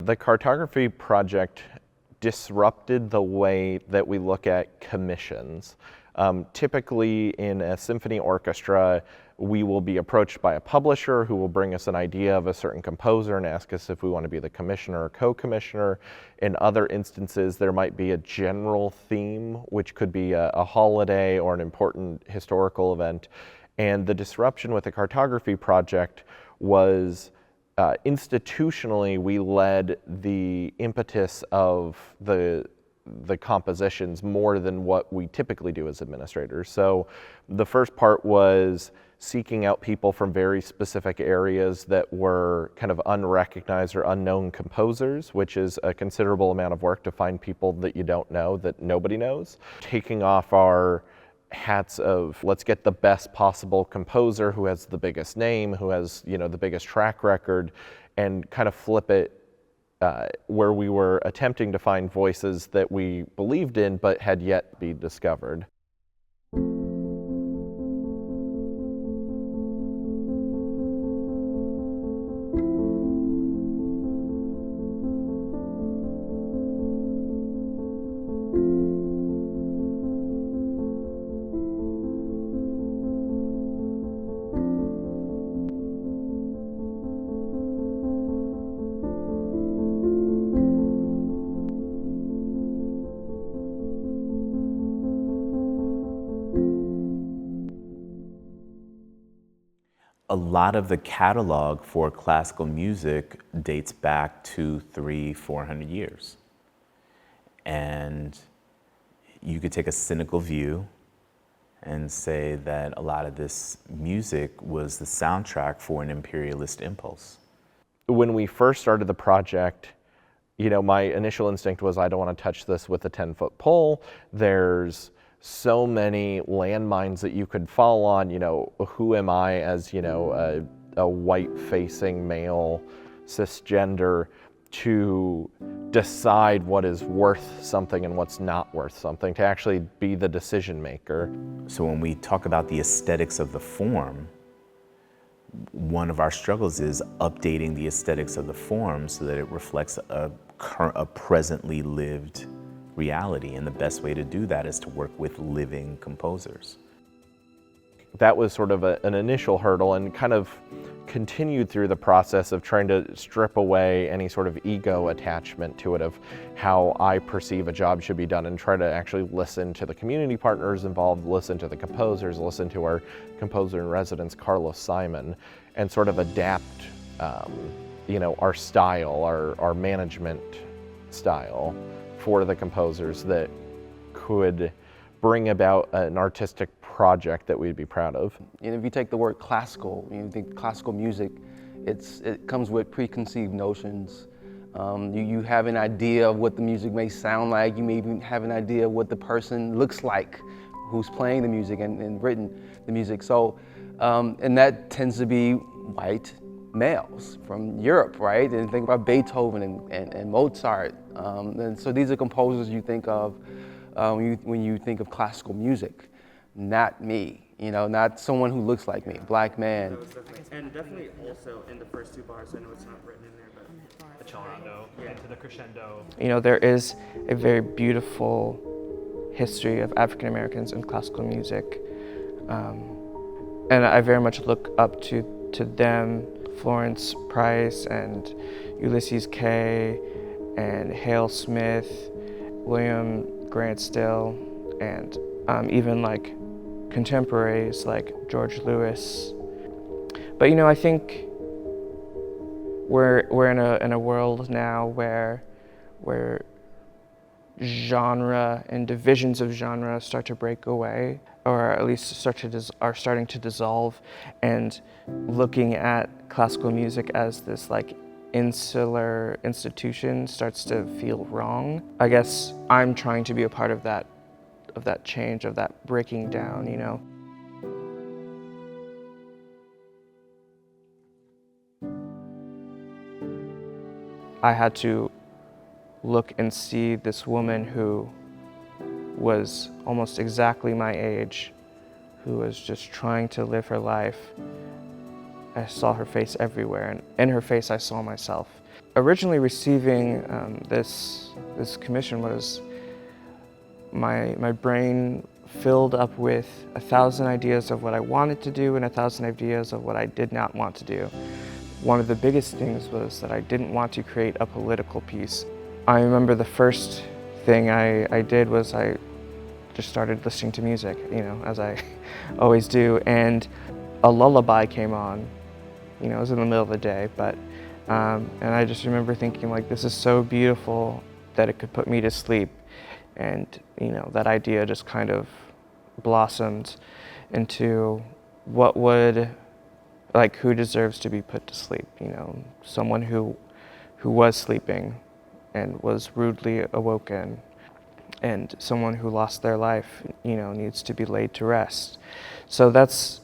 The cartography project disrupted the way that we look at commissions. Typically in a symphony orchestra, we will be approached by a publisher who will bring us an idea of a certain composer and ask us if we want to be the commissioner or co-commissioner. In other instances, there might be a general theme, which could be a holiday or an important historical event. And the disruption with the cartography project was institutionally, we led the impetus of the compositions more than what we typically do as administrators. So the first part was seeking out people from very specific areas that were kind of unrecognized or unknown composers, which is a considerable amount of work to find people that you don't know, that nobody knows. Taking off our hats of let's get the best possible composer who has the biggest name, who has, you know, the biggest track record, and kind of flip it where we were attempting to find voices that we believed in but had yet to be discovered. A lot of the catalog for classical music dates back to 300-400 years. And you could take a cynical view and say that a lot of this music was the soundtrack for an imperialist impulse. When we first started the project, you know, my initial instinct was I don't want to touch this with a 10-foot pole. There's so many landmines that you could fall on. You know, who am I as, you know, a white-facing male cisgender to decide what is worth something and what's not worth something, to actually be the decision maker. So when we talk about the aesthetics of the form, one of our struggles is updating the aesthetics of the form so that it reflects a presently lived reality, and the best way to do that is to work with living composers. That was sort of an initial hurdle, and kind of continued through the process of trying to strip away any sort of ego attachment to it, of how I perceive a job should be done, and try to actually listen to the community partners involved, listen to the composers, listen to our composer in residence, Carlos Simon, and sort of adapt you know, our style, our management style for the composers that could bring about an artistic project that we'd be proud of. And if you take the word classical, you think classical music, it comes with preconceived notions. You have an idea of what the music may sound like. You may even have an idea of what the person looks like who's playing the music and written the music. So, and that tends to be white males from Europe, right? And think about Beethoven and Mozart. And so these are composers you think of when you think of classical music. Not me, you know, not someone who looks like me, black man. And definitely also in the first two bars, I know it's not written in there, but the crescendo, into the crescendo. You know, there is a very beautiful history of African Americans in classical music. And I very much look up to them, Florence Price and Ulysses Kay and Hale Smith, William Grant Still, and even like contemporaries like George Lewis. But you know, I think we're in a world now where genre and divisions of genre start to break away, or at least are starting to dissolve, and looking at classical music as this like insular institution starts to feel wrong. I guess I'm trying to be a part of that change, of that breaking down, you know. I had to look and see this woman who was almost exactly my age, who was just trying to live her life. I saw her face everywhere, and in her face I saw myself. Originally receiving this commission was my brain filled up with 1,000 ideas of what I wanted to do and 1,000 ideas of what I did not want to do. One of the biggest things was that I didn't want to create a political piece. I remember the first thing I did was I just started listening to music, as I always do, and a lullaby came on. It was in the middle of the day, but and I just remember thinking, like, this is so beautiful that it could put me to sleep. And that idea just kind of blossomed into who deserves to be put to sleep. Someone who was sleeping and was rudely awoken, and someone who lost their life, needs to be laid to rest. So that's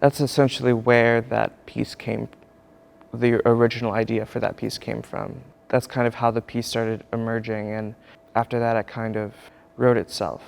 essentially where that piece the original idea for that piece came from. That's kind of how the piece started emerging, and after that it kind of wrote itself.